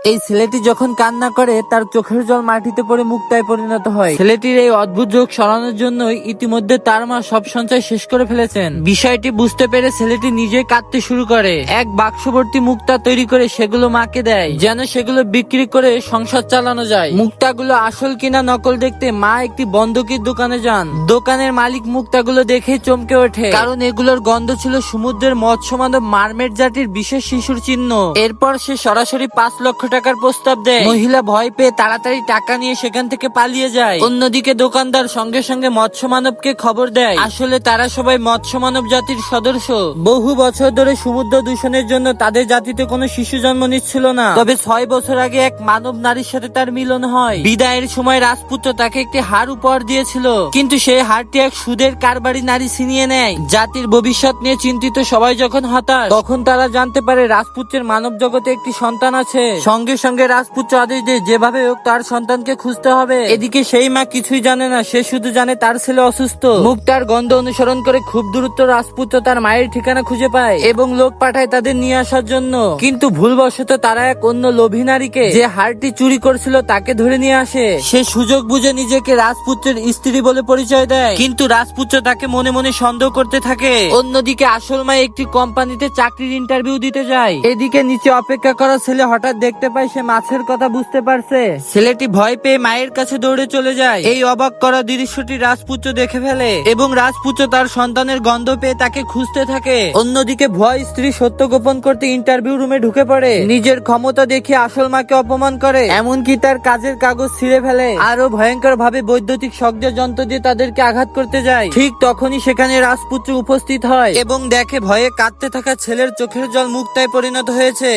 এই ছেলেটি যখন কান্না করে তার চোখের জল মাটিতে পড়ে মুক্তায় পরিণত হয়। ছেলেটির এই অদ্ভুত যোগ সরানোর জন্য ইতিমধ্যে তার মা সব সঞ্চয় শেষ করে ফেলেছেন। বিষয়টি বুঝতে পেরে ছেলেটি নিজে কাঁদতে শুরু করে। এক বাক্স ভর্তি মুক্তা তৈরি করে সেগুলো মাকে দেয়, যেন সেগুলো বিক্রি করে সংসার চালানো যায়। মুক্তাগুলো আসল কিনা নকল দেখতে মা একটি বন্ধকির দোকানে যান। দোকানের মালিক মুক্তাগুলো দেখে চমকে ওঠে, কারণ এগুলোর গন্ধ ছিল সমুদ্রের মৎস্য মানব মারমেড জাতির বিশেষ শিশুর চিহ্ন। এরপর সে সরাসরি 5 লক্ষ টাকার প্রস্তাব দেয়। মহিলা ভয় পেয়ে তাড়াতাড়ি টাকা নিয়ে সেখান থেকে পালিয়ে যায়। অন্যদিকে দোকানদার সঙ্গে সঙ্গে মৎস্য মানবকে খবর দেয়, আসলে তারা সবাই মৎস্য মানব জাতির সদস্য। বহু বছর ধরে সমুদ্র দূষণের জন্য তাদের জাতিতে কোনো শিশু জন্ম নিচ্ছিল না। তবে 6 বছর আগে এক মানব নারীর সাথে তার মিলন হয়। বিদায়ের সময় রাজপুত্র তাকে একটি হার উপহার দিয়েছিল, কিন্তু সেই হারটি এক সুদের কারবারি নারী ছিনিয়ে নেয়। জাতির ভবিষ্যৎ নিয়ে চিন্তিত সবাই যখন হতাশ, তখন তারা জানতে পারে রাজপুত্রের মানব জগতে একটি সন্তান আছে। সঙ্গে সঙ্গে রাজপুত্র আদেশ দেয় যেভাবে হোক তার সন্তানকে খুঁজতে হবে। এদিকে সেই মা কিছুই জানে না, সে শুধু জানে তার ছেলে অসুস্থ। মুক্তার গন্ধ অনুসরণ করে খুব দ্রুত রাজপুত্র তার মায়ের ঠিকানা খুঁজে পায় এবং লোক পাঠায় তাদের নিয়ে আসার জন্য। কিন্তু ভুলবশত তারা এক অন্য লোভী নারীকে, যে হারটি চুরি করছিল, তাকে ধরে নিয়ে আসে। সে সুযোগ বুঝে নিজেকে রাজপুত্রের স্ত্রী বলে পরিচয় দেয়, কিন্তু রাজপুত্র তাকে মনে মনে সন্দেহ করতে থাকে। অন্যদিকে আসল মা একটি কোম্পানিতে চাকরির ইন্টারভিউ দিতে যায়। এদিকে নিচে অপেক্ষা করা ছেলে হঠাৎ দেখতে পায় সে মাছের কথা বুঝতে পারছে। ছেলেটি ভয় পেয়ে মায়ের কাছে দৌড়ে চলে যায়। এই অবাক করা দৃশ্যটি রাজপুত্র দেখে ফেলে এবং রাজপুত্র তার সন্তানের গন্ধ পেয়ে তাকে খুঁজতে থাকে। অন্যদিকে ভয় স্ত্রী সত্য গোপন করতে ইন্টারভিউ রুমে ঢুকে পড়ে। নিজের ক্ষমতা দেখিয়ে আসল মাকে অপমান করে, এমনকি তার কাজের কাগজ ছিঁড়ে ফেলে। আরো ভয়ঙ্কর ভাবে বৈদ্যুতিক শব্দ যন্ত্র দিয়ে তাদেরকে আঘাত করতে যায়। ঠিক তখনই সেখানে রাজপুত্র উপস্থিত হয় এবং দেখে ভয়ে কাঁদতে থাকা ছেলের চোখের জল মুক্তায় পরিণত হয়েছে।